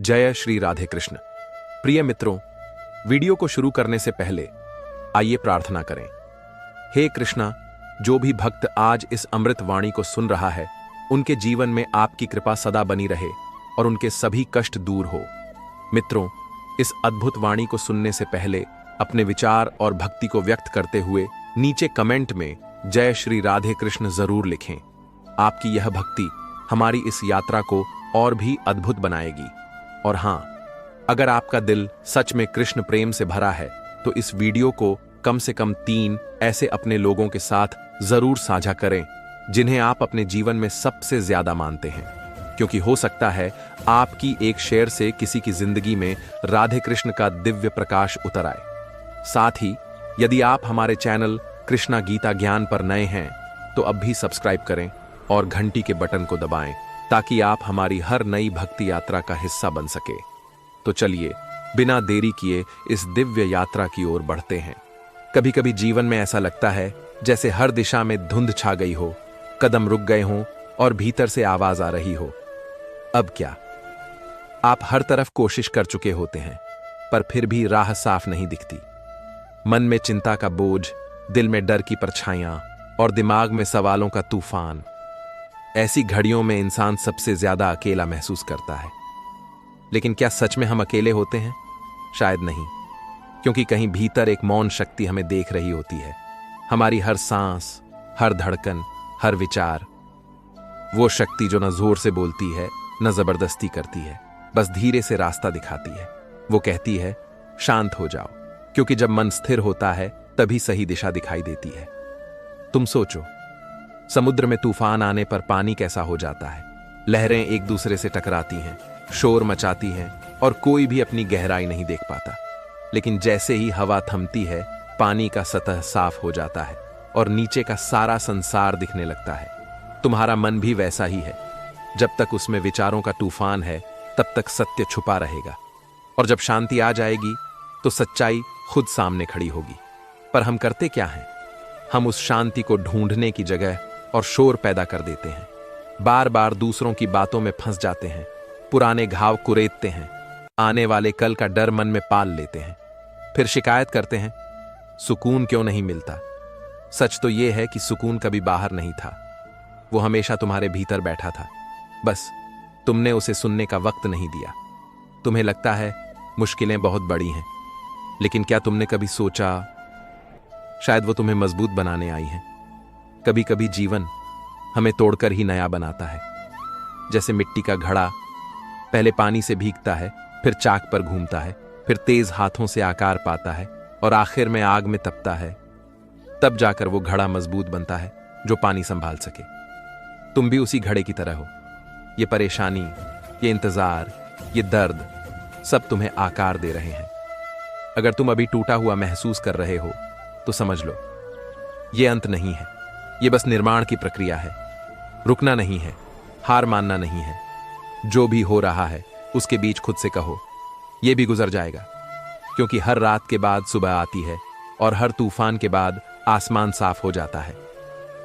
जय श्री राधे कृष्ण। प्रिय मित्रों, वीडियो को शुरू करने से पहले आइए प्रार्थना करें। हे कृष्णा, जो भी भक्त आज इस अमृत वाणी को सुन रहा है, उनके जीवन में आपकी कृपा सदा बनी रहे और उनके सभी कष्ट दूर हो। मित्रों, इस अद्भुत वाणी को सुनने से पहले अपने विचार और भक्ति को व्यक्त करते हुए नीचे कमेंट में जय श्री राधे कृष्ण जरूर लिखें। आपकी यह भक्ति हमारी इस यात्रा को और भी अद्भुत बनाएगी। और हां, अगर आपका दिल सच में कृष्ण प्रेम से भरा है तो इस वीडियो को कम से कम 3 ऐसे अपने लोगों के साथ जरूर साझा करें जिन्हें आप अपने जीवन में सबसे ज्यादा मानते हैं, क्योंकि हो सकता है आपकी एक शेयर से किसी की जिंदगी में राधे कृष्ण का दिव्य प्रकाश उतर आए। साथ ही यदि आप हमारे चैनल कृष्णा गीता ज्ञान पर नए हैं तो अब भी सब्सक्राइब करें और घंटी के बटन को दबाएं ताकि आप हमारी हर नई भक्ति यात्रा का हिस्सा बन सके। तो चलिए बिना देरी किए इस दिव्य यात्रा की ओर बढ़ते हैं। कभी कभी जीवन में ऐसा लगता है जैसे हर दिशा में धुंध छा गई हो, कदम रुक गए हों और भीतर से आवाज आ रही हो, अब क्या। आप हर तरफ कोशिश कर चुके होते हैं पर फिर भी राह साफ नहीं दिखती। मन में चिंता का बोझ, दिल में डर की परछाइयां और दिमाग में सवालों का तूफान। ऐसी घड़ियों में इंसान सबसे ज्यादा अकेला महसूस करता है। लेकिन क्या सच में हम अकेले होते हैं? शायद नहीं, क्योंकि कहीं भीतर एक मौन शक्ति हमें देख रही होती है। हमारी हर सांस, हर धड़कन, हर विचार। वो शक्ति जो न जोर से बोलती है न जबरदस्ती करती है, बस धीरे से रास्ता दिखाती है। वो कहती है शांत हो जाओ, क्योंकि जब मन स्थिर होता है तभी सही दिशा दिखाई देती है। तुम सोचो, समुद्र में तूफान आने पर पानी कैसा हो जाता है। लहरें एक दूसरे से टकराती हैं, शोर मचाती हैं और कोई भी अपनी गहराई नहीं देख पाता। लेकिन जैसे ही हवा थमती है, पानी का सतह साफ हो जाता है और नीचे का सारा संसार दिखने लगता है। तुम्हारा मन भी वैसा ही है। जब तक उसमें विचारों का तूफान है तब तक सत्य छुपा रहेगा, और जब शांति आ जाएगी तो सच्चाई खुद सामने खड़ी होगी। पर हम करते क्या हैं? हम उस शांति को ढूंढने की जगह और शोर पैदा कर देते हैं। बार बार दूसरों की बातों में फंस जाते हैं, पुराने घाव कुरेदते हैं, आने वाले कल का डर मन में पाल लेते हैं। फिर शिकायत करते हैं सुकून क्यों नहीं मिलता। सच तो यह है कि सुकून कभी बाहर नहीं था, वो हमेशा तुम्हारे भीतर बैठा था। बस तुमने उसे सुनने का वक्त नहीं दिया। तुम्हें लगता है मुश्किलें बहुत बड़ी हैं, लेकिन क्या तुमने कभी सोचा शायद वो तुम्हें मजबूत बनाने आई हैं। कभी कभी जीवन हमें तोड़कर ही नया बनाता है। जैसे मिट्टी का घड़ा पहले पानी से भीगता है, फिर चाक पर घूमता है, फिर तेज हाथों से आकार पाता है और आखिर में आग में तपता है। तब जाकर वो घड़ा मजबूत बनता है जो पानी संभाल सके। तुम भी उसी घड़े की तरह हो। ये परेशानी, ये इंतजार, ये दर्द सब तुम्हें आकार दे रहे हैं। अगर तुम अभी टूटा हुआ महसूस कर रहे हो तो समझ लो ये अंत नहीं है, ये बस निर्माण की प्रक्रिया है। रुकना नहीं है, हार मानना नहीं है। जो भी हो रहा है उसके बीच खुद से कहो ये भी गुजर जाएगा, क्योंकि हर रात के बाद सुबह आती है और हर तूफान के बाद आसमान साफ हो जाता है।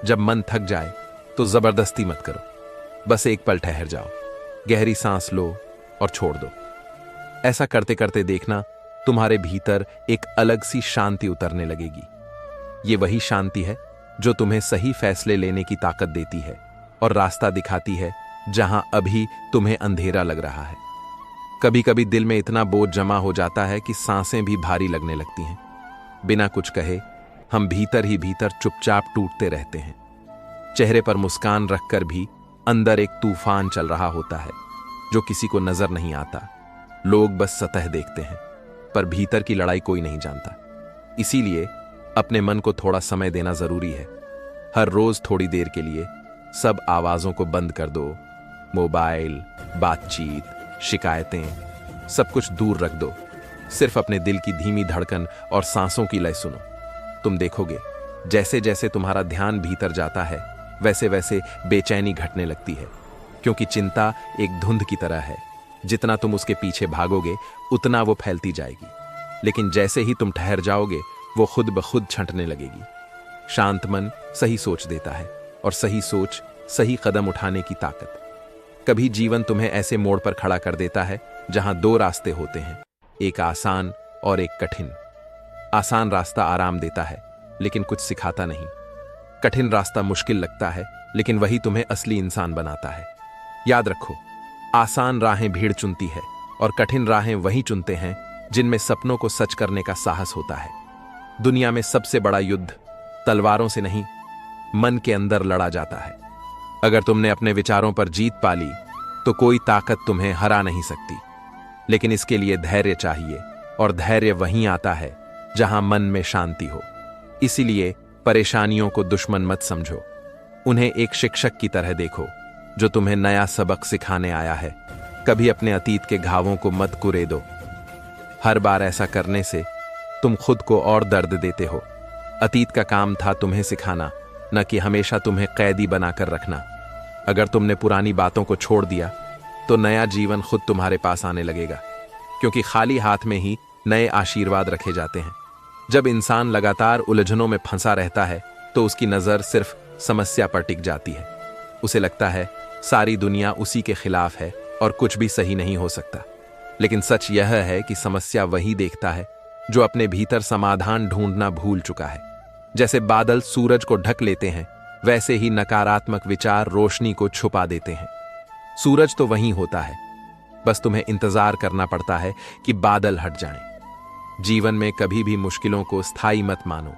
जब मन थक जाए तो जबरदस्ती मत करो, बस एक पल ठहर जाओ, गहरी सांस लो और छोड़ दो। ऐसा करते करते देखना तुम्हारे भीतर एक अलग सी शांति उतरने लगेगी। ये वही शांति है जो तुम्हें सही फैसले लेने की ताकत देती है और रास्ता दिखाती है जहां अभी तुम्हें अंधेरा लग रहा है। कभी कभी दिल में इतना बोझ जमा हो जाता है कि सांसें भी भारी लगने लगती हैं। बिना कुछ कहे हम भीतर ही भीतर चुपचाप टूटते रहते हैं। चेहरे पर मुस्कान रखकर भी अंदर एक तूफान चल रहा होता है जो किसी को नजर नहीं आता। लोग बस सतह देखते हैं पर भीतर की लड़ाई कोई नहीं जानता। इसीलिए अपने मन को थोड़ा समय देना जरूरी है। हर रोज थोड़ी देर के लिए सब आवाजों को बंद कर दो। मोबाइल, बातचीत, शिकायतें, सब कुछ दूर रख दो। सिर्फ अपने दिल की धीमी धड़कन और सांसों की लय सुनो। तुम देखोगे जैसे जैसे तुम्हारा ध्यान भीतर जाता है वैसे वैसे बेचैनी घटने लगती है, क्योंकि चिंता एक धुंध की तरह है। जितना तुम उसके पीछे भागोगे उतना वो फैलती जाएगी, लेकिन जैसे ही तुम ठहर जाओगे वो खुद ब खुद छंटने लगेगी। शांत मन सही सोच देता है और सही सोच सही कदम उठाने की ताकत। कभी जीवन तुम्हें ऐसे मोड़ पर खड़ा कर देता है जहां दो रास्ते होते हैं, एक आसान और एक कठिन। आसान रास्ता आराम देता है लेकिन कुछ सिखाता नहीं। कठिन रास्ता मुश्किल लगता है लेकिन वही तुम्हें असली इंसान बनाता है। याद रखो, आसान राहें भीड़ चुनती है और कठिन राहें वही चुनते हैं जिनमें सपनों को सच करने का साहस होता है। दुनिया में सबसे बड़ा युद्ध तलवारों से नहीं, मन के अंदर लड़ा जाता है। अगर तुमने अपने विचारों पर जीत पा ली तो कोई ताकत तुम्हें हरा नहीं सकती, लेकिन इसके लिए धैर्य चाहिए, और धैर्य वहीं आता है जहां मन में शांति हो। इसीलिए परेशानियों को दुश्मन मत समझो, उन्हें एक शिक्षक की तरह देखो जो तुम्हें नया सबक सिखाने आया है। कभी अपने अतीत के घावों को मत कुरेदो। हर बार ऐसा करने से तुम खुद को और दर्द देते हो। अतीत का काम था तुम्हें सिखाना, न कि हमेशा तुम्हें कैदी बनाकर रखना। अगर तुमने पुरानी बातों को छोड़ दिया तो नया जीवन खुद तुम्हारे पास आने लगेगा, क्योंकि खाली हाथ में ही नए आशीर्वाद रखे जाते हैं। जब इंसान लगातार उलझनों में फंसा रहता है तो उसकी नजर सिर्फ समस्या पर टिक जाती है। उसे लगता है सारी दुनिया उसी के खिलाफ है और कुछ भी सही नहीं हो सकता। लेकिन सच यह है कि समस्या वही देखता है जो अपने भीतर समाधान ढूंढना भूल चुका है। जैसे बादल सूरज को ढक लेते हैं, वैसे ही नकारात्मक विचार रोशनी को छुपा देते हैं। सूरज तो वहीं होता है, बस तुम्हें इंतजार करना पड़ता है कि बादल हट जाएं। जीवन में कभी भी मुश्किलों को स्थायी मत मानो,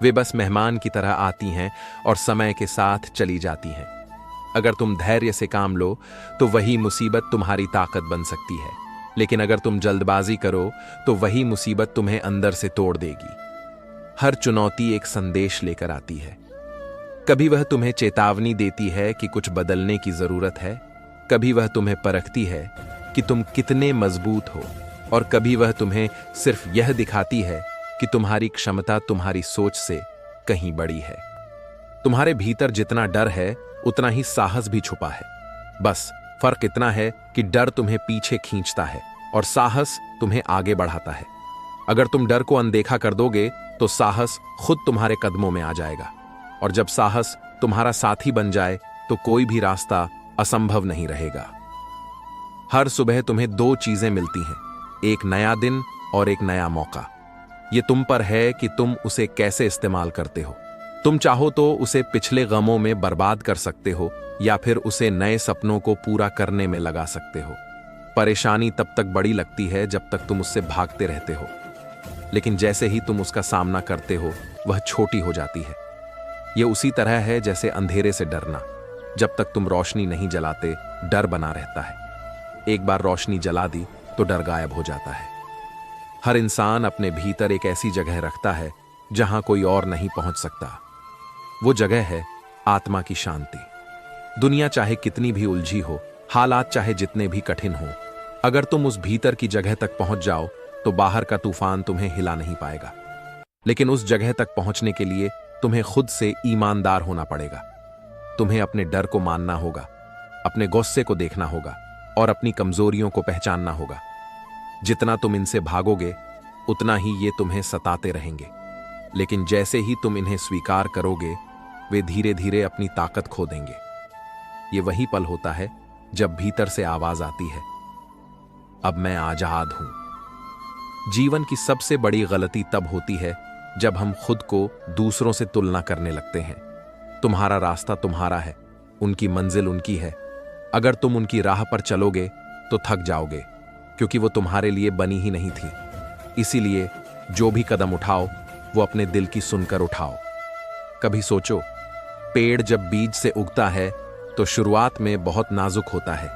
वे बस मेहमान की तरह आती हैं और समय के साथ चली जाती हैं। अगर तुम धैर्य से काम लो तो वही मुसीबत तुम्हारी ताकत बन सकती है, लेकिन अगर तुम जल्दबाजी करो तो वही मुसीबत तुम्हें अंदर से तोड़ देगी। हर चुनौती एक संदेश लेकर आती है। कभी वह तुम्हें चेतावनी देती है कि कुछ बदलने की जरूरत है, कभी वह तुम्हें परखती है कि तुम कितने मजबूत हो, और कभी वह तुम्हें सिर्फ यह दिखाती है कि तुम्हारी क्षमता तुम्हारी सोच से कहीं बड़ी है। तुम्हारे भीतर जितना डर है उतना ही साहस भी छुपा है। बस फर्क इतना है कि डर तुम्हें पीछे खींचता है और साहस तुम्हें आगे बढ़ाता है। अगर तुम डर को अनदेखा कर दोगे तो साहस खुद तुम्हारे कदमों में आ जाएगा, और जब साहस तुम्हारा साथी बन जाए तो कोई भी रास्ता असंभव नहीं रहेगा। हर सुबह तुम्हें दो चीजें मिलती हैं, एक नया दिन और एक नया मौका। यह तुम पर है कि तुम उसे कैसे इस्तेमाल करते हो। तुम चाहो तो उसे पिछले गमों में बर्बाद कर सकते हो या फिर उसे नए सपनों को पूरा करने में लगा सकते हो। परेशानी तब तक बड़ी लगती है जब तक तुम उससे भागते रहते हो, लेकिन जैसे ही तुम उसका सामना करते हो वह छोटी हो जाती है। यह उसी तरह है जैसे अंधेरे से डरना। जब तक तुम रोशनी नहीं जलाते डर बना रहता है। एक बार रोशनी जला दी तो डर गायब हो जाता है। हर इंसान अपने भीतर एक ऐसी जगह रखता है जहां कोई और नहीं पहुंच सकता। वो जगह है आत्मा की शांति। दुनिया चाहे कितनी भी उलझी हो, हालात चाहे जितने भी कठिन हो, अगर तुम उस भीतर की जगह तक पहुंच जाओ तो बाहर का तूफान तुम्हें हिला नहीं पाएगा। लेकिन उस जगह तक पहुंचने के लिए तुम्हें खुद से ईमानदार होना पड़ेगा। तुम्हें अपने डर को मानना होगा, अपने गुस्से को देखना होगा और अपनी कमजोरियों को पहचानना होगा। जितना तुम इनसे भागोगे उतना ही ये तुम्हें सताते रहेंगे, लेकिन जैसे ही तुम इन्हें स्वीकार करोगे वे धीरे धीरे अपनी ताकत खो देंगे। ये वही पल होता है जब भीतर से आवाज आती है, अब मैं आजाद हूं। जीवन की सबसे बड़ी गलती तब होती है जब हम खुद को दूसरों से तुलना करने लगते हैं। तुम्हारा रास्ता तुम्हारा है, उनकी मंजिल उनकी है। अगर तुम उनकी राह पर चलोगे तो थक जाओगे, क्योंकि वो तुम्हारे लिए बनी ही नहीं थी। इसीलिए जो भी कदम उठाओ वो अपने दिल की सुनकर उठाओ। कभी सोचो, पेड़ जब बीज से उगता है तो शुरुआत में बहुत नाजुक होता है।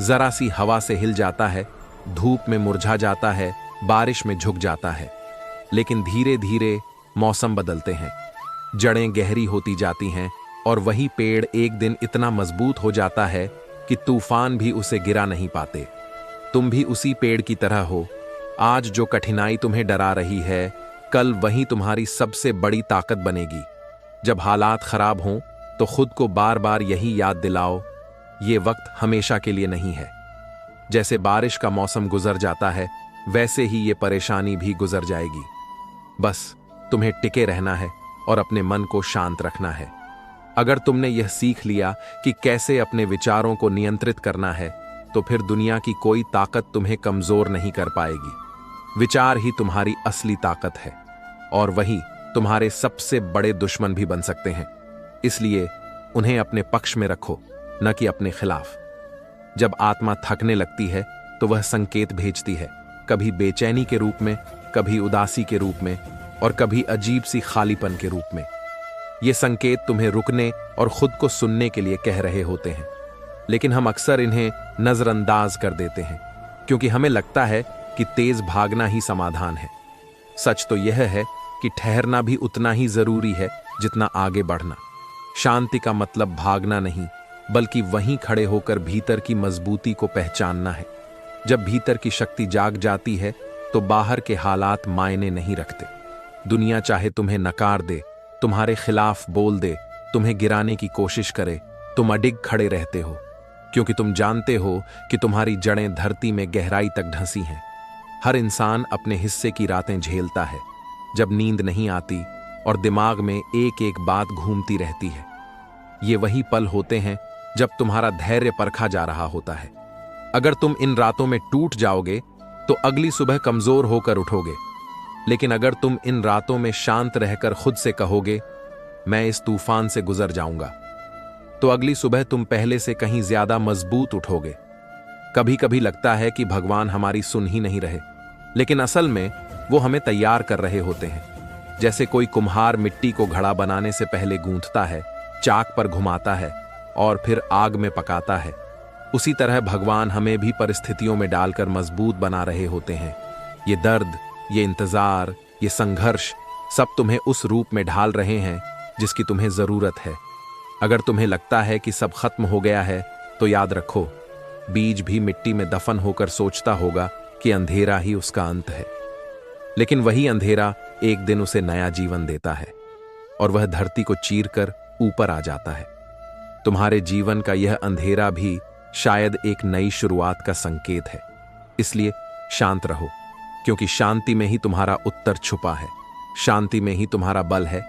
जरा सी हवा से हिल जाता है, धूप में मुरझा जाता है, बारिश में झुक जाता है। लेकिन धीरे धीरे मौसम बदलते हैं, जड़ें गहरी होती जाती हैं और वही पेड़ एक दिन इतना मजबूत हो जाता है कि तूफान भी उसे गिरा नहीं पाते। तुम भी उसी पेड़ की तरह हो। आज जो कठिनाई तुम्हें डरा रही है, कल वही तुम्हारी सबसे बड़ी ताकत बनेगी। जब हालात खराब हों तो खुद को बार बार यही याद दिलाओ, ये वक्त हमेशा के लिए नहीं है। जैसे बारिश का मौसम गुजर जाता है वैसे ही ये परेशानी भी गुजर जाएगी। बस तुम्हें टिके रहना है और अपने मन को शांत रखना है। अगर तुमने यह सीख लिया कि कैसे अपने विचारों को नियंत्रित करना है तो फिर दुनिया की कोई ताकत तुम्हें कमजोर नहीं कर पाएगी। विचार ही तुम्हारी असली ताकत है और वही तुम्हारे सबसे बड़े दुश्मन भी बन सकते हैं। इसलिए उन्हें अपने पक्ष में रखो, न कि अपने खिलाफ। जब आत्मा थकने लगती है तो वह संकेत भेजती है, कभी बेचैनी के रूप में, कभी उदासी के रूप में और कभी अजीब सी खालीपन के रूप में। ये संकेत तुम्हें रुकने और खुद को सुनने के लिए कह रहे होते हैं, लेकिन हम अक्सर इन्हें नजरअंदाज कर देते हैं क्योंकि हमें लगता है कि तेज भागना ही समाधान है। सच तो यह है कि ठहरना भी उतना ही जरूरी है जितना आगे बढ़ना। शांति का मतलब भागना नहीं, बल्कि वहीं खड़े होकर भीतर की मजबूती को पहचानना है। जब भीतर की शक्ति जाग जाती है तो बाहर के हालात मायने नहीं रखते। दुनिया चाहे तुम्हें नकार दे, तुम्हारे खिलाफ बोल दे, तुम्हें गिराने की कोशिश करे, तुम अडिग खड़े रहते हो क्योंकि तुम जानते हो कि तुम्हारी जड़ें धरती में गहराई तक ढंसी हैं। हर इंसान अपने हिस्से की रातें झेलता है, जब नींद नहीं आती और दिमाग में एक एक बात घूमती रहती है। ये वही पल होते हैं जब तुम्हारा धैर्य परखा जा रहा होता है। अगर तुम इन रातों में टूट जाओगे तो अगली सुबह कमजोर होकर उठोगे, लेकिन अगर तुम इन रातों में शांत रहकर खुद से कहोगे मैं इस तूफान से गुजर जाऊंगा, तो अगली सुबह तुम पहले से कहीं ज्यादा मजबूत उठोगे। कभी कभी लगता है कि भगवान हमारी सुन ही नहीं रहे, लेकिन असल में वो हमें तैयार कर रहे होते हैं। जैसे कोई कुम्हार मिट्टी को घड़ा बनाने से पहले गूंथता है, चाक पर घुमाता है और फिर आग में पकाता है, उसी तरह भगवान हमें भी परिस्थितियों में डालकर मजबूत बना रहे होते हैं। ये दर्द, ये इंतजार, ये संघर्ष सब तुम्हें उस रूप में ढाल रहे हैं जिसकी तुम्हें जरूरत है। अगर तुम्हें लगता है कि सब खत्म हो गया है तो याद रखो, बीज भी मिट्टी में दफन होकर सोचता होगा कि अंधेरा ही उसका अंत है, लेकिन वही अंधेरा एक दिन उसे नया जीवन देता है और वह धरती को चीरकर ऊपर आ जाता है। तुम्हारे जीवन का यह अंधेरा भी शायद एक नई शुरुआत का संकेत है। इसलिए शांत रहो, क्योंकि शांति में ही तुम्हारा उत्तर छुपा है, शांति में ही तुम्हारा बल है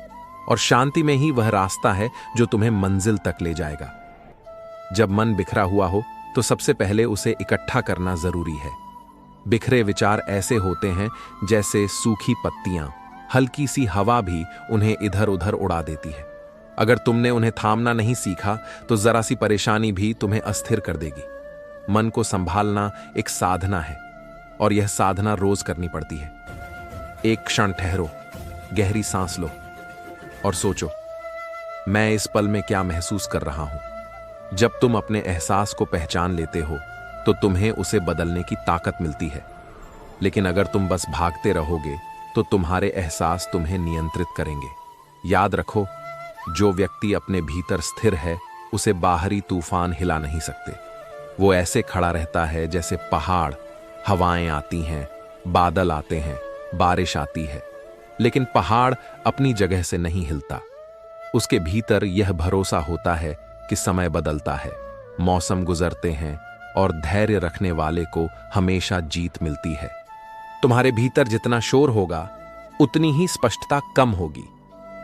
और शांति में ही वह रास्ता है जो तुम्हें मंजिल तक ले जाएगा। जब मन बिखरा हुआ हो तो सबसे पहले उसे इकट्ठा करना जरूरी है। बिखरे विचार ऐसे होते हैं जैसे सूखी पत्तियां, हल्की सी हवा भी उन्हें इधर उधर उड़ा देती है। अगर तुमने उन्हें थामना नहीं सीखा तो जरा सी परेशानी भी तुम्हें अस्थिर कर देगी। मन को संभालना एक साधना है और यह साधना रोज करनी पड़ती है। एक क्षण ठहरो, गहरी सांस लो और सोचो, मैं इस पल में क्या महसूस कर रहा हूं। जब तुम अपने एहसास को पहचान लेते हो तो तुम्हें उसे बदलने की ताकत मिलती है, लेकिन अगर तुम बस भागते रहोगे तो तुम्हारे एहसास तुम्हें नियंत्रित करेंगे। याद रखो, जो व्यक्ति अपने भीतर स्थिर है उसे बाहरी तूफान हिला नहीं सकते। वो ऐसे खड़ा रहता है जैसे पहाड़, हवाएं आती हैं, बादल आते हैं, बारिश आती है, लेकिन पहाड़ अपनी जगह से नहीं हिलता। उसके भीतर यह भरोसा होता है कि समय बदलता है, मौसम गुजरते हैं और धैर्य रखने वाले को हमेशा जीत मिलती है। तुम्हारे भीतर जितना शोर होगा उतनी ही स्पष्टता कम होगी।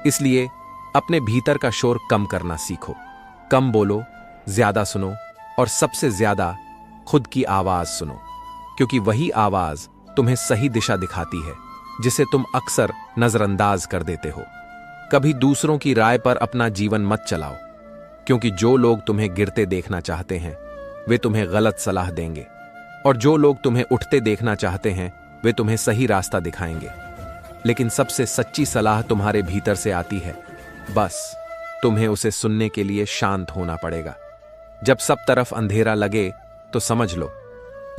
इसलिए अपने भीतर का शोर कम करना सीखो। कम बोलो, ज्यादा सुनो और सबसे ज्यादा खुद की आवाज सुनो, क्योंकि वही आवाज तुम्हें सही दिशा दिखाती है जिसे तुम अक्सर नजरअंदाज कर देते हो। कभी दूसरों की राय पर अपना जीवन मत चलाओ, क्योंकि जो लोग तुम्हें गिरते देखना चाहते हैं वे तुम्हें गलत सलाह देंगे और जो लोग तुम्हें उठते देखना चाहते हैं वे तुम्हें सही रास्ता दिखाएंगे। लेकिन सबसे सच्ची सलाह तुम्हारे भीतर से आती है, बस तुम्हें उसे सुनने के लिए शांत होना पड़ेगा। जब सब तरफ अंधेरा लगे तो समझ लो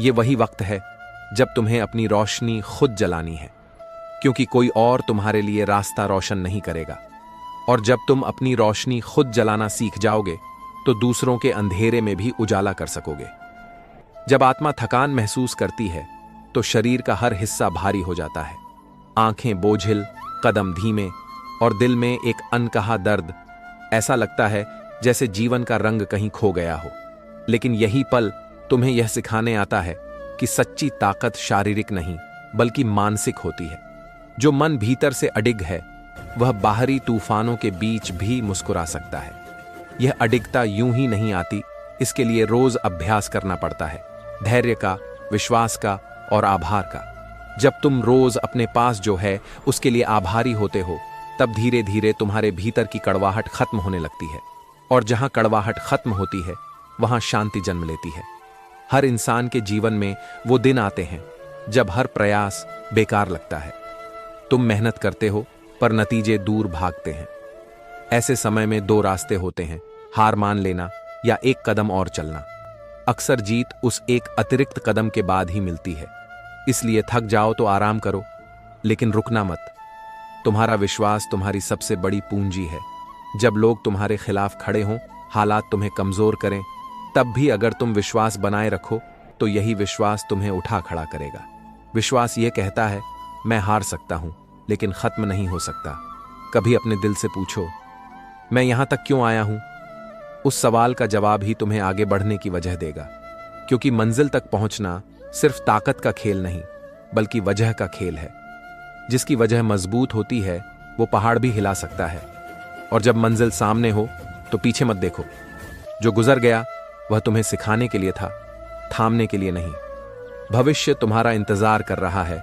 ये वही वक्त है जब तुम्हें अपनी रोशनी खुद जलानी है, क्योंकि कोई और तुम्हारे लिए रास्ता रोशन नहीं करेगा। और जब तुम अपनी रोशनी खुद जलाना सीख जाओगे तो दूसरों के अंधेरे में भी उजाला कर सकोगे। जब आत्मा थकान महसूस करती है तो शरीर का हर हिस्सा भारी हो जाता है। आंखें बोझिल, कदम धीमे और दिल में एक अनकहा दर्द। ऐसा लगता है जैसे जीवन का रंग कहीं खो गया हो। लेकिन यही पल तुम्हें यह सिखाने आता है कि सच्ची ताकत शारीरिक नहीं बल्कि मानसिक होती है। जो मन भीतर से अडिग है वह बाहरी तूफानों के बीच भी मुस्कुरा सकता है। यह अडिगता यूं ही नहीं आती, इसके लिए रोज अभ्यास करना पड़ता है। धैर्य का, विश्वास का और आभार का। जब तुम रोज अपने पास जो है उसके लिए आभारी होते हो, तब धीरे धीरे तुम्हारे भीतर की कड़वाहट खत्म होने लगती है, और जहां कड़वाहट खत्म होती है वहां शांति जन्म लेती है। हर इंसान के जीवन में वो दिन आते हैं जब हर प्रयास बेकार लगता है। तुम मेहनत करते हो पर नतीजे दूर भागते हैं। ऐसे समय में दो रास्ते होते हैं, हार मान लेना या एक कदम और चलना। अक्सर जीत उस एक अतिरिक्त कदम के बाद ही मिलती है। इसलिए थक जाओ तो आराम करो, लेकिन रुकना मत। तुम्हारा विश्वास तुम्हारी सबसे बड़ी पूंजी है। जब लोग तुम्हारे खिलाफ खड़े हों, हालात तुम्हें कमजोर करें, तब भी अगर तुम विश्वास बनाए रखो तो यही विश्वास तुम्हें उठा खड़ा करेगा। विश्वास ये कहता है, मैं हार सकता हूं लेकिन खत्म नहीं हो सकता। कभी अपने दिल से पूछो, मैं यहां तक क्यों आया हूं? उस सवाल का जवाब ही तुम्हें आगे बढ़ने की वजह देगा, क्योंकि मंजिल तक पहुंचना सिर्फ ताकत का खेल नहीं बल्कि वजह का खेल है। जिसकी वजह मजबूत होती है वो पहाड़ भी हिला सकता है। और जब मंजिल सामने हो तो पीछे मत देखो। जो गुजर गया वह तुम्हें सिखाने के लिए था, थामने के लिए नहीं। भविष्य तुम्हारा इंतजार कर रहा है,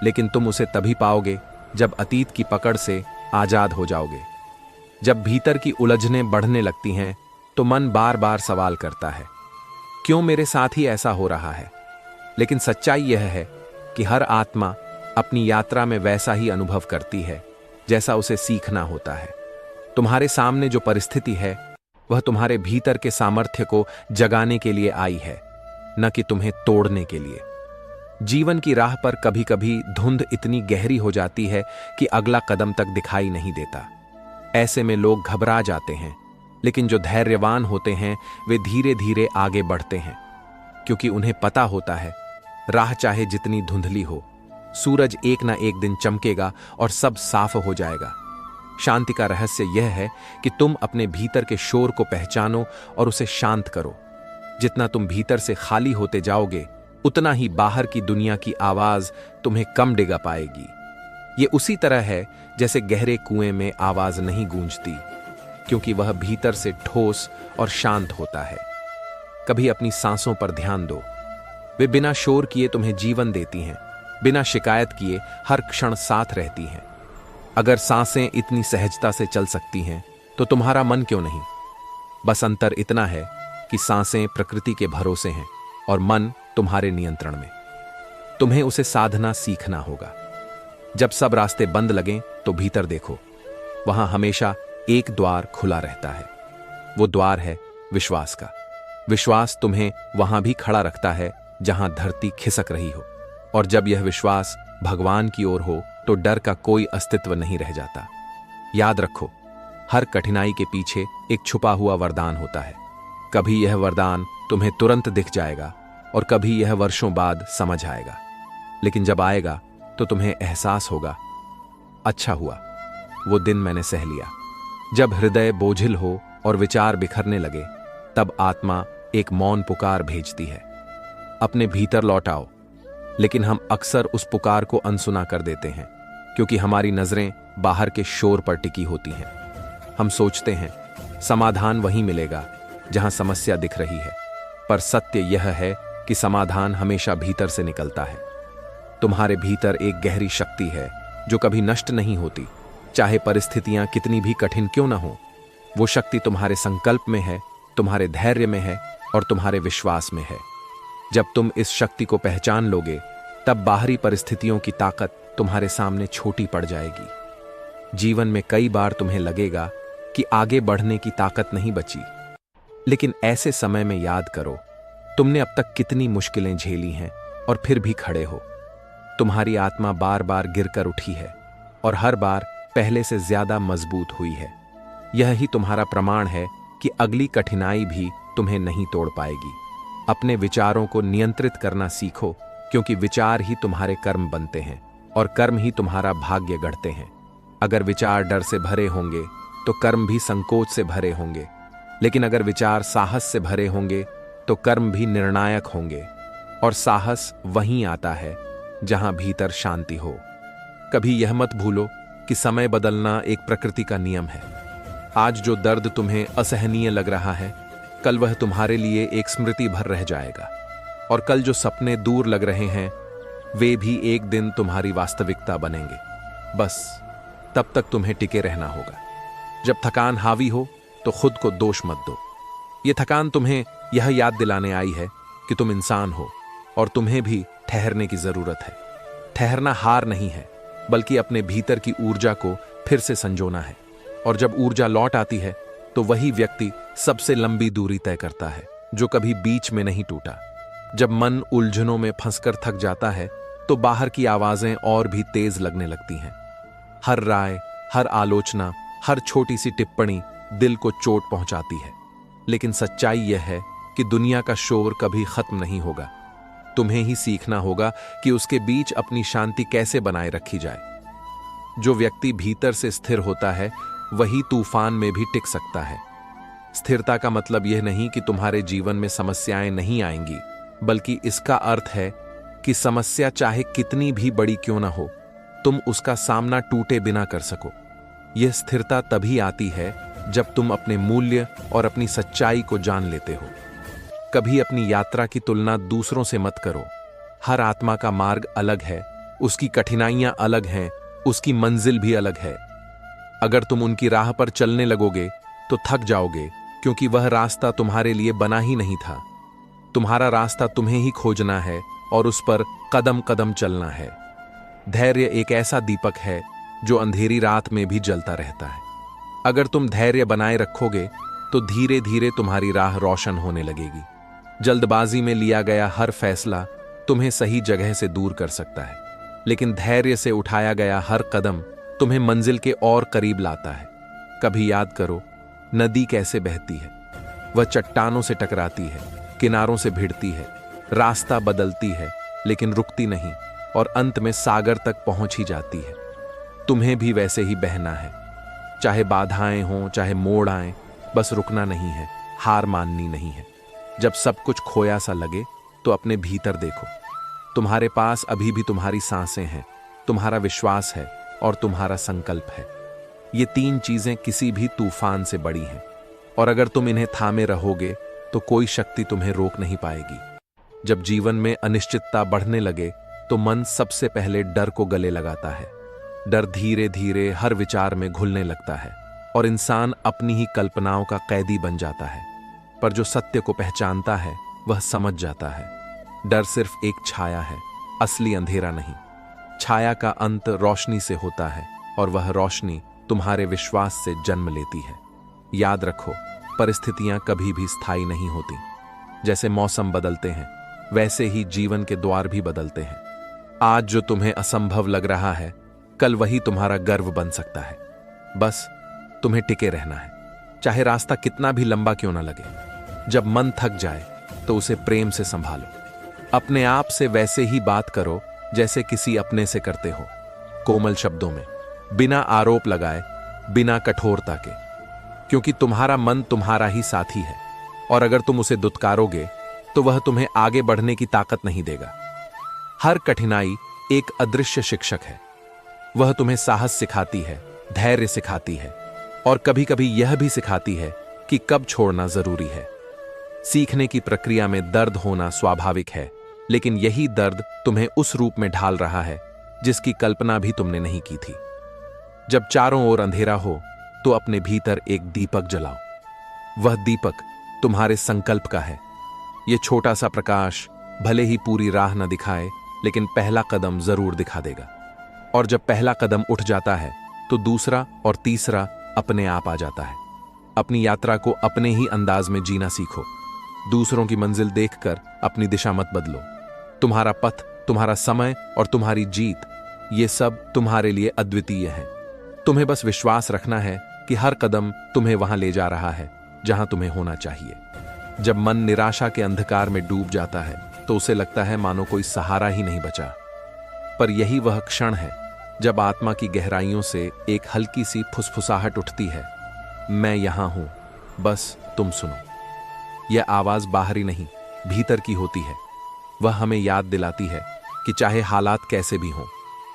लेकिन तुम उसे तभी पाओगे जब अतीत की पकड़ से आजाद हो जाओगे। जब भीतर की उलझनें बढ़ने लगती हैं तो मन बार बार सवाल करता है, क्यों मेरे साथ ही ऐसा हो रहा है? लेकिन सच्चाई यह है कि हर आत्मा अपनी यात्रा में वैसा ही अनुभव करती है जैसा उसे सीखना होता है। तुम्हारे सामने जो परिस्थिति है वह तुम्हारे भीतर के सामर्थ्य को जगाने के लिए आई है, न कि तुम्हें तोड़ने के लिए। जीवन की राह पर कभी कभी धुंध इतनी गहरी हो जाती है कि अगला कदम तक दिखाई नहीं देता। ऐसे में लोग घबरा जाते हैं, लेकिन जो धैर्यवान होते हैं वे धीरे धीरे आगे बढ़ते हैं, क्योंकि उन्हें पता होता है राह चाहे जितनी धुंधली हो, सूरज एक ना एक दिन चमकेगा और सब साफ हो जाएगा। शांति का रहस्य यह है कि तुम अपने भीतर के शोर को पहचानो और उसे शांत करो। जितना तुम भीतर से खाली होते जाओगे, उतना ही बाहर की दुनिया की आवाज तुम्हें कम डिगा पाएगी। ये उसी तरह है जैसे गहरे कुएं में आवाज नहीं गूंजती, क्योंकि वह भीतर से ठोस और शांत होता है। कभी अपनी सांसों पर ध्यान दो। वे बिना शोर किए तुम्हें जीवन देती हैं, बिना शिकायत किए हर क्षण साथ रहती हैं। अगर सांसें इतनी सहजता से चल सकती हैं तो तुम्हारा मन क्यों नहीं? बस अंतर इतना है कि सांसें प्रकृति के भरोसे हैं और मन तुम्हारे नियंत्रण में। तुम्हें उसे साधना सीखना होगा। जब सब रास्ते बंद लगें तो भीतर देखो, वहां हमेशा एक द्वार खुला रहता है। वो द्वार है विश्वास का। विश्वास तुम्हें वहां भी खड़ा रखता है जहां धरती खिसक रही हो। और जब यह विश्वास भगवान की ओर हो तो डर का कोई अस्तित्व नहीं रह जाता। याद रखो, हर कठिनाई के पीछे एक छुपा हुआ वरदान होता है। कभी यह वरदान तुम्हें तुरंत दिख जाएगा और कभी यह वर्षों बाद समझ आएगा, लेकिन जब आएगा तो तुम्हें एहसास होगा, अच्छा हुआ वो दिन मैंने सह लिया। जब हृदय बोझिल हो और विचार बिखरने लगे, तब आत्मा एक मौन पुकार भेजती है, अपने भीतर लौट आओ। लेकिन हम अक्सर उस पुकार को अनसुना कर देते हैं, क्योंकि हमारी नजरें बाहर के शोर पर टिकी होती हैं। हम सोचते हैं समाधान वहीं मिलेगा जहां समस्या दिख रही है, पर सत्य यह है कि समाधान हमेशा भीतर से निकलता है। तुम्हारे भीतर एक गहरी शक्ति है जो कभी नष्ट नहीं होती, चाहे परिस्थितियां कितनी भी कठिन क्यों न हो। वो शक्ति तुम्हारे संकल्प में है, तुम्हारे धैर्य में है और तुम्हारे विश्वास में है। जब तुम इस शक्ति को पहचान लोगे, तब बाहरी परिस्थितियों की ताकत तुम्हारे सामने छोटी पड़ जाएगी। जीवन में कई बार तुम्हें लगेगा कि आगे बढ़ने की ताकत नहीं बची, लेकिन ऐसे समय में याद करो, तुमने अब तक कितनी मुश्किलें झेली हैं और फिर भी खड़े हो। तुम्हारी आत्मा बार बार गिरकर उठी है और हर बार पहले से ज्यादा मजबूत हुई है। यह ही तुम्हारा प्रमाण है कि अगली कठिनाई भी तुम्हें नहीं तोड़ पाएगी। अपने विचारों को नियंत्रित करना सीखो, क्योंकि विचार ही तुम्हारे कर्म बनते हैं और कर्म ही तुम्हारा भाग्य गढ़ते हैं। अगर विचार डर से भरे होंगे तो कर्म भी संकोच से भरे होंगे, लेकिन अगर विचार साहस से भरे होंगे तो कर्म भी निर्णायक होंगे। और साहस वहीं आता है जहां भीतर शांति हो। कभी यह मत भूलो कि समय बदलना एक प्रकृति का नियम है। आज जो दर्द तुम्हें असहनीय लग रहा है, कल वह तुम्हारे लिए एक स्मृति भर रह जाएगा। और कल जो सपने दूर लग रहे हैं वे भी एक दिन तुम्हारी वास्तविकता बनेंगे। बस तब तक तुम्हें टिके रहना होगा। जब थकान हावी हो तो खुद को दोष मत दो। ये थकान तुम्हें यह याद दिलाने आई है कि तुम इंसान हो और तुम्हें भी ठहरने की जरूरत है। ठहरना हार नहीं है, बल्कि अपने भीतर की ऊर्जा को फिर से संजोना है। और जब ऊर्जा लौट आती है तो वही व्यक्ति सबसे लंबी दूरी तय करता है, जो कभी बीच में नहीं टूटा। जब मन उलझनों में फंसकर थक जाता है तो बाहर की आवाजें और भी तेज लगने लगती हैं। हर राय, हर आलोचना, हर छोटी सी टिप्पणी दिल को चोट पहुंचाती है। लेकिन सच्चाई यह है कि दुनिया का शोर कभी खत्म नहीं होगा। तुम्हें ही सीखना होगा कि उसके बीच अपनी शांति कैसे बनाए रखी जाए। जो व्यक्ति भीतर से स्थिर होता है वही तूफान में भी टिक सकता है। स्थिरता का मतलब यह नहीं कि तुम्हारे जीवन में समस्याएं नहीं आएंगी, बल्कि इसका अर्थ है कि समस्या चाहे कितनी भी बड़ी क्यों ना हो, तुम उसका सामना टूटे बिना कर सको। यह स्थिरता तभी आती है जब तुम अपने मूल्य और अपनी सच्चाई को जान लेते हो। कभी अपनी यात्रा की तुलना दूसरों से मत करो। हर आत्मा का मार्ग अलग है, उसकी कठिनाइयां अलग हैं, उसकी मंजिल भी अलग है। अगर तुम उनकी राह पर चलने लगोगे तो थक जाओगे, क्योंकि वह रास्ता तुम्हारे लिए बना ही नहीं था। तुम्हारा रास्ता तुम्हें ही खोजना है और उस पर कदम कदम चलना है। धैर्य एक ऐसा दीपक है जो अंधेरी रात में भी जलता रहता है। अगर तुम धैर्य बनाए रखोगे तो धीरे धीरे तुम्हारी राह रोशन होने लगेगी। जल्दबाजी में लिया गया हर फैसला तुम्हें सही जगह से दूर कर सकता है, लेकिन धैर्य से उठाया गया हर कदम तुम्हें मंजिल के और करीब लाता है। कभी याद करो, नदी कैसे बहती है। वह चट्टानों से टकराती है, किनारों से भिड़ती है, रास्ता बदलती है, लेकिन रुकती नहीं और अंत में सागर तक पहुंच ही जाती है। तुम्हें भी वैसे ही बहना है। चाहे बाधाएं हों, चाहे मोड़ आए, बस रुकना नहीं है, हार माननी नहीं है। जब सब कुछ खोया सा लगे तो अपने भीतर देखो। तुम्हारे पास अभी भी तुम्हारी सांसें हैं, तुम्हारा विश्वास है और तुम्हारा संकल्प है। ये तीन चीजें किसी भी तूफान से बड़ी हैं, और अगर तुम इन्हें थामे रहोगे तो कोई शक्ति तुम्हें रोक नहीं पाएगी। जब जीवन में अनिश्चितता बढ़ने लगे तो मन सबसे पहले डर को गले लगाता है। डर धीरे धीरे हर विचार में घुलने लगता है और इंसान अपनी ही कल्पनाओं का कैदी बन जाता है। पर जो सत्य को पहचानता है वह समझ जाता है, डर सिर्फ एक छाया है, असली अंधेरा नहीं। छाया का अंत रोशनी से होता है और वह रोशनी तुम्हारे विश्वास से जन्म लेती है। याद रखो, परिस्थितियां कभी भी स्थायी नहीं होती। जैसे मौसम बदलते हैं वैसे ही जीवन के द्वार भी बदलते हैं। आज जो तुम्हें असंभव लग रहा है, कल वही तुम्हारा गर्व बन सकता है। बस तुम्हें टिके रहना है, चाहे रास्ता कितना भी लंबा क्यों ना लगे। जब मन थक जाए तो उसे प्रेम से संभालो। अपने आप से वैसे ही बात करो जैसे किसी अपने से करते हो, कोमल शब्दों में, बिना आरोप लगाए, बिना कठोरता के। क्योंकि तुम्हारा मन तुम्हारा ही साथी है, और अगर तुम उसे दुत्कारोगे तो वह तुम्हें आगे बढ़ने की ताकत नहीं देगा। हर कठिनाई एक अदृश्य शिक्षक है। वह तुम्हें साहस सिखाती है, धैर्य सिखाती है, और कभी कभी यह भी सिखाती है कि कब छोड़ना जरूरी है। सीखने की प्रक्रिया में दर्द होना स्वाभाविक है, लेकिन यही दर्द तुम्हें उस रूप में ढाल रहा है जिसकी कल्पना भी तुमने नहीं की थी। जब चारों ओर अंधेरा हो तो अपने भीतर एक दीपक जलाओ। वह दीपक तुम्हारे संकल्प का है। यह छोटा सा प्रकाश भले ही पूरी राह न दिखाए, लेकिन पहला कदम जरूर दिखा देगा। और जब पहला कदम उठ जाता है तो दूसरा और तीसरा अपने आप आ जाता है। अपनी यात्रा को अपने ही अंदाज में जीना सीखो। दूसरों की मंजिल देखकर अपनी दिशा मत बदलो। तुम्हारा पथ, तुम्हारा समय और तुम्हारी जीत, ये सब तुम्हारे लिए अद्वितीय है। तुम्हें बस विश्वास रखना है कि हर कदम तुम्हें वहां ले जा रहा है जहां तुम्हें होना चाहिए। जब मन निराशा के अंधकार में डूब जाता है तो उसे लगता है मानो कोई सहारा ही नहीं बचा। पर यही वह क्षण है जब आत्मा की गहराइयों से एक हल्की सी फुसफुसाहट उठती है, मैं यहां हूं, बस तुम सुनो। यह आवाज बाहरी नहीं, भीतर की होती है। वह हमें याद दिलाती है कि चाहे हालात कैसे भी हों,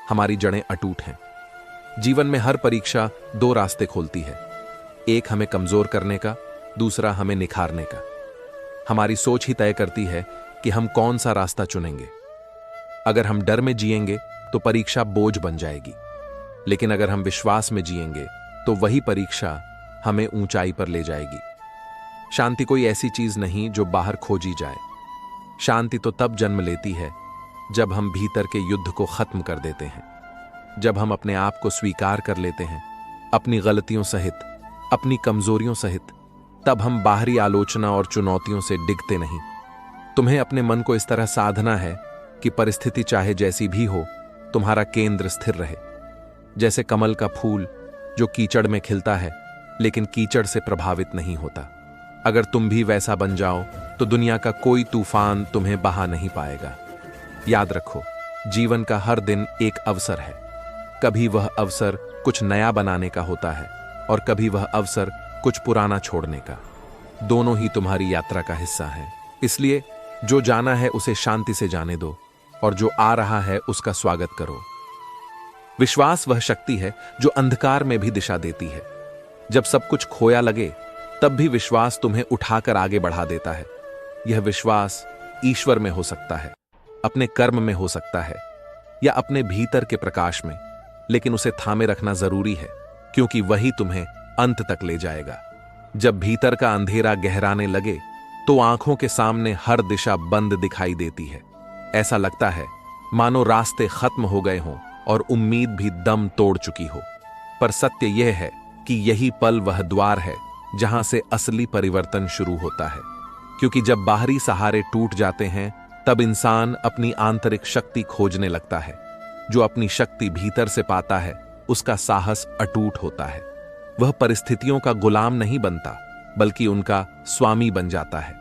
हमारी जड़ें अटूट हैं। जीवन में हर परीक्षा दो रास्ते खोलती है, एक हमें कमजोर करने का, दूसरा हमें निखारने का। हमारी सोच ही तय करती है कि हम कौन सा रास्ता चुनेंगे। अगर हम डर में जिएंगे तो परीक्षा बोझ बन जाएगी, लेकिन अगर हम विश्वास में जिएंगे तो वही परीक्षा हमें ऊंचाई पर ले जाएगी। शांति कोई ऐसी चीज नहीं जो बाहर खोजी जाए। शांति तो तब जन्म लेती है जब हम भीतर के युद्ध को खत्म कर देते हैं, जब हम अपने आप को स्वीकार कर लेते हैं, अपनी गलतियों सहित, अपनी कमजोरियों सहित। तब हम बाहरी आलोचना और चुनौतियों से डिगते नहीं। तुम्हें अपने मन को इस तरह साधना है कि परिस्थिति चाहे जैसी भी हो, तुम्हारा केंद्र स्थिर रहे। जैसे कमल का फूल जो कीचड़ में खिलता है लेकिन कीचड़ से प्रभावित नहीं होता। अगर तुम भी वैसा बन जाओ तो दुनिया का कोई तूफान तुम्हें बहा नहीं पाएगा। याद रखो, जीवन का हर दिन एक अवसर है। कभी वह अवसर कुछ नया बनाने का होता है और कभी वह अवसर कुछ पुराना छोड़ने का। दोनों ही तुम्हारी यात्रा का हिस्सा हैं। इसलिए जो जाना है उसे शांति से जाने दो और जो आ रहा है उसका स्वागत करो। विश्वास वह शक्ति है जो अंधकार में भी दिशा देती है। जब सब कुछ खोया लगे तब भी विश्वास तुम्हें उठाकर आगे बढ़ा देता है। यह विश्वास ईश्वर में हो सकता है, अपने कर्म में हो सकता है या अपने भीतर के प्रकाश में, लेकिन उसे थामे रखना जरूरी है क्योंकि वही तुम्हें अंत तक ले जाएगा। जब भीतर का अंधेरा गहराने लगे तो आंखों के सामने हर दिशा बंद दिखाई देती है। ऐसा लगता है मानो रास्ते खत्म हो गए हों और उम्मीद भी दम तोड़ चुकी हो। पर सत्य यह है कि यही पल वह द्वार है जहां से असली परिवर्तन शुरू होता है। क्योंकि जब बाहरी सहारे टूट जाते हैं तब इंसान अपनी आंतरिक शक्ति खोजने लगता है। जो अपनी शक्ति भीतर से पाता है उसका साहस अटूट होता है। वह परिस्थितियों का गुलाम नहीं बनता बल्कि उनका स्वामी बन जाता है।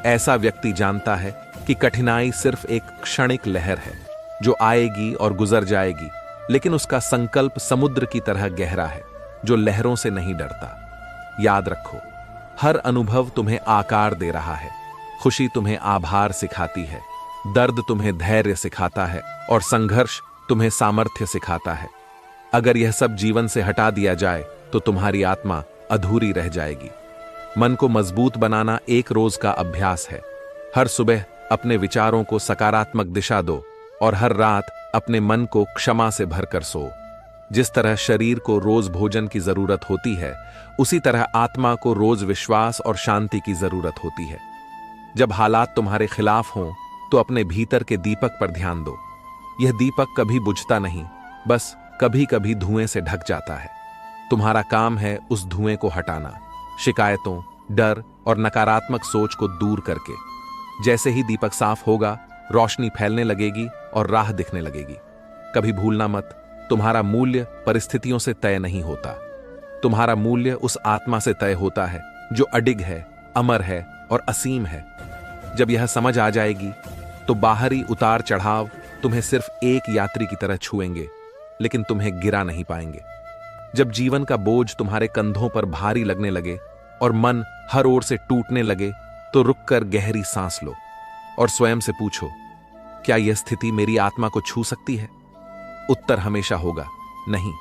ऐसा व्यक्ति जानता है कि कठिनाई सिर्फ एक क्षणिक लहर है जो आएगी और गुजर जाएगी, लेकिन उसका संकल्प समुद्र की तरह गहरा है जो लहरों से नहीं डरता। याद रखो, हर अनुभव तुम्हें आकार दे रहा है। खुशी तुम्हें आभार सिखाती है, दर्द तुम्हें धैर्य सिखाता है और संघर्ष तुम्हें सामर्थ्य सिखाता है। अगर यह सब जीवन से हटा दिया जाए तो तुम्हारी आत्मा अधूरी रह जाएगी। मन को मजबूत बनाना एक रोज का अभ्यास है। हर सुबह अपने विचारों को सकारात्मक दिशा दो और हर रात अपने मन को क्षमा से भरकर सो। जिस तरह शरीर को रोज भोजन की जरूरत होती है, उसी तरह आत्मा को रोज विश्वास और शांति की जरूरत होती है। जब हालात तुम्हारे खिलाफ हों तो अपने भीतर के दीपक पर ध्यान दो। यह दीपक कभी बुझता नहीं, बस कभी कभी धुएं से ढक जाता है। तुम्हारा काम है उस धुएं को हटाना, शिकायतों, डर और नकारात्मक सोच को दूर करके। जैसे ही दीपक साफ होगा, रोशनी फैलने लगेगी और राह दिखने लगेगी। कभी भूलना मत, तुम्हारा मूल्य परिस्थितियों से तय नहीं होता। तुम्हारा मूल्य उस आत्मा से तय होता है जो अडिग है, अमर है और असीम है। जब यह समझ आ जाएगी तो बाहरी उतार चढ़ाव तुम्हें सिर्फ एक यात्री की तरह छुएंगे, लेकिन तुम्हें गिरा नहीं पाएंगे। जब जीवन का बोझ तुम्हारे कंधों पर भारी लगने लगे और मन हर ओर से टूटने लगे तो रुककर गहरी सांस लो और स्वयं से पूछो, क्या यह स्थिति मेरी आत्मा को छू सकती है? उत्तर हमेशा होगा नहीं,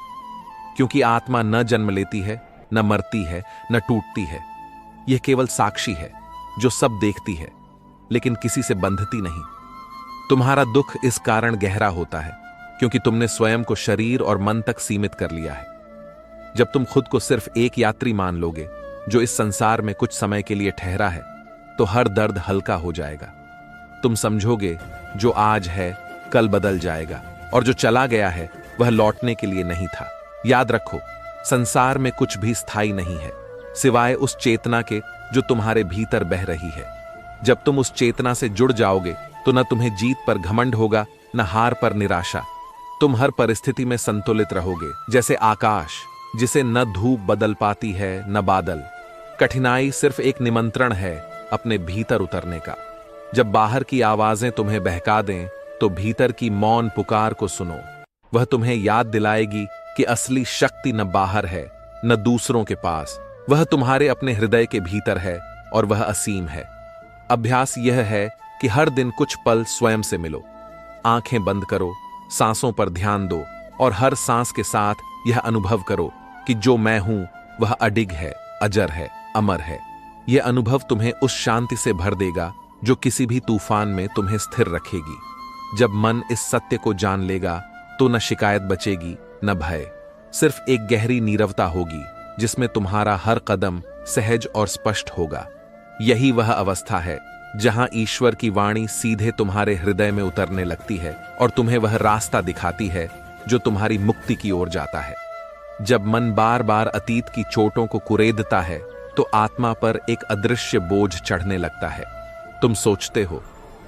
क्योंकि आत्मा न जन्म लेती है, न मरती है, न टूटती है। यह केवल साक्षी है जो सब देखती है लेकिन किसी से बंधती नहीं। तुम्हारा दुख इस कारण गहरा होता है क्योंकि तुमने स्वयं को शरीर और मन तक सीमित कर लिया है। जब तुम खुद को सिर्फ एक यात्री मान लोगे जो इस संसार में कुछ समय के लिए ठहरा है, तो हर दर्द हल्का हो जाएगा। तुम समझोगे जो आज है कल बदल जाएगा और जो चला गया है वह लौटने के लिए नहीं था। याद रखो, संसार में कुछ भी स्थायी नहीं है सिवाय उस चेतना के जो तुम्हारे भीतर बह रही है। जब तुम उस चेतना से जुड़ जाओगे तो न तुम्हें जीत पर घमंड होगा, न हार पर निराशा। तुम हर परिस्थिति में संतुलित रहोगे, जैसे आकाश जिसे न धूप बदल पाती है न बादल। कठिनाई सिर्फ एक निमंत्रण है अपने भीतर उतरने का। जब बाहर की आवाजें तुम्हें बहका दें तो भीतर की मौन पुकार को सुनो। वह तुम्हें याद दिलाएगी कि असली शक्ति न बाहर है न दूसरों के पास, वह तुम्हारे अपने हृदय के भीतर है और वह असीम है। अभ्यास यह है कि हर दिन कुछ पल स्वयं से मिलो। आंखें बंद करो, सांसों पर ध्यान दो और हर सांस के साथ यह अनुभव करो कि जो मैं हूं वह अडिग है, अजर है, अमर है। यह अनुभव तुम्हें उस शांति से भर देगा जो किसी भी तूफान में तुम्हें स्थिर रखेगी। जब मन इस सत्य को जान लेगा तो न शिकायत बचेगी न भय, सिर्फ एक गहरी नीरवता होगी जिसमें तुम्हारा हर कदम सहज और स्पष्ट होगा। यही वह अवस्था है जहां ईश्वर की वाणी सीधे तुम्हारे हृदय में उतरने लगती है और तुम्हें वह रास्ता दिखाती है जो तुम्हारी मुक्ति की ओर जाता है। जब मन बार बार अतीत की चोटों को कुरेदता है तो आत्मा पर एक अदृश्य बोझ चढ़ने लगता है। तुम सोचते हो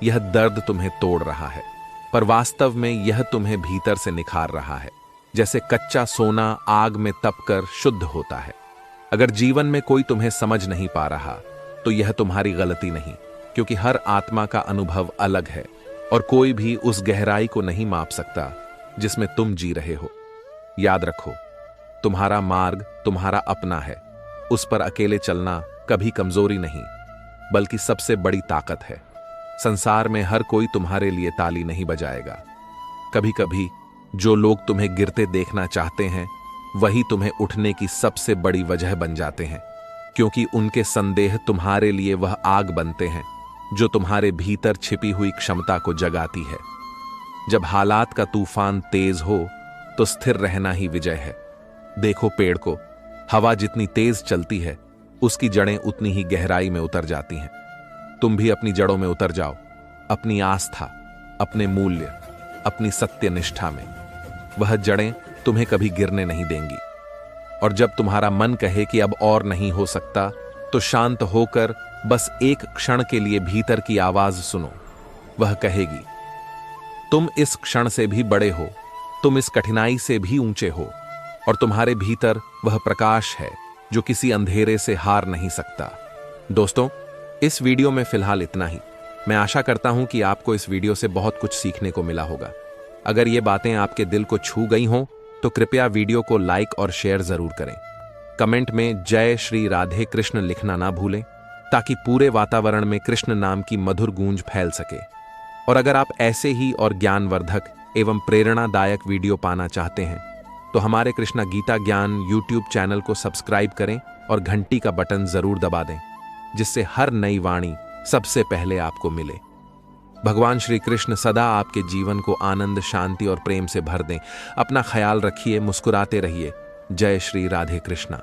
यह दर्द तुम्हें तोड़ रहा है, पर वास्तव में यह तुम्हें भीतर से निखार रहा है, जैसे कच्चा सोना आग में तपकर शुद्ध होता है। अगर जीवन में कोई तुम्हें समझ नहीं पा रहा तो यह तुम्हारी गलती नहीं, क्योंकि हर आत्मा का अनुभव अलग है और कोई भी उस गहराई को नहीं माप सकता जिसमें तुम जी रहे हो। याद रखो, तुम्हारा मार्ग तुम्हारा अपना है। उस पर अकेले चलना कभी कमजोरी नहीं बल्कि सबसे बड़ी ताकत है। संसार में हर कोई तुम्हारे लिए ताली नहीं बजाएगा। कभी कभी जो लोग तुम्हें गिरते देखना चाहते हैं वही तुम्हें उठने की सबसे बड़ी वजह बन जाते हैं, क्योंकि उनके संदेह तुम्हारे लिए वह आग बनते हैं जो तुम्हारे भीतर छिपी हुई क्षमता को जगाती है। जब हालात का तूफान तेज हो तो स्थिर रहना ही विजय है। देखो पेड़ को, हवा जितनी तेज चलती है उसकी जड़ें उतनी ही गहराई में उतर जाती हैं। तुम भी अपनी जड़ों में उतर जाओ, अपनी आस्था, अपने मूल्य, अपनी सत्य निष्ठा में। वह जड़ें तुम्हें कभी गिरने नहीं देंगी। और जब तुम्हारा मन कहे कि अब और नहीं हो सकता तो शांत होकर बस एक क्षण के लिए भीतर की आवाज सुनो। वह कहेगी, तुम इस क्षण से भी बड़े हो, तुम इस कठिनाई से भी ऊंचे हो, और तुम्हारे भीतर वह प्रकाश है जो किसी अंधेरे से हार नहीं सकता। दोस्तों, इस वीडियो में फिलहाल इतना ही। मैं आशा करता हूं कि आपको इस वीडियो से बहुत कुछ सीखने को मिला होगा। अगर ये बातें आपके दिल को छू गई हों तो कृपया वीडियो को लाइक और शेयर जरूर करें। कमेंट में जय श्री राधे कृष्ण लिखना ना भूलें, ताकि पूरे वातावरण में कृष्ण नाम की मधुर गूंज फैल सके। और अगर आप ऐसे ही और ज्ञानवर्धक एवं प्रेरणादायक वीडियो पाना चाहते हैं तो हमारे कृष्णा गीता ज्ञान यूट्यूब चैनल को सब्सक्राइब करें और घंटी का बटन जरूर दबा दें, जिससे हर नई वाणी सबसे पहले आपको मिले। भगवान श्री कृष्ण सदा आपके जीवन को आनंद, शांति और प्रेम से भर दें। अपना ख्याल रखिए, मुस्कुराते रहिए। जय श्री राधे कृष्णा।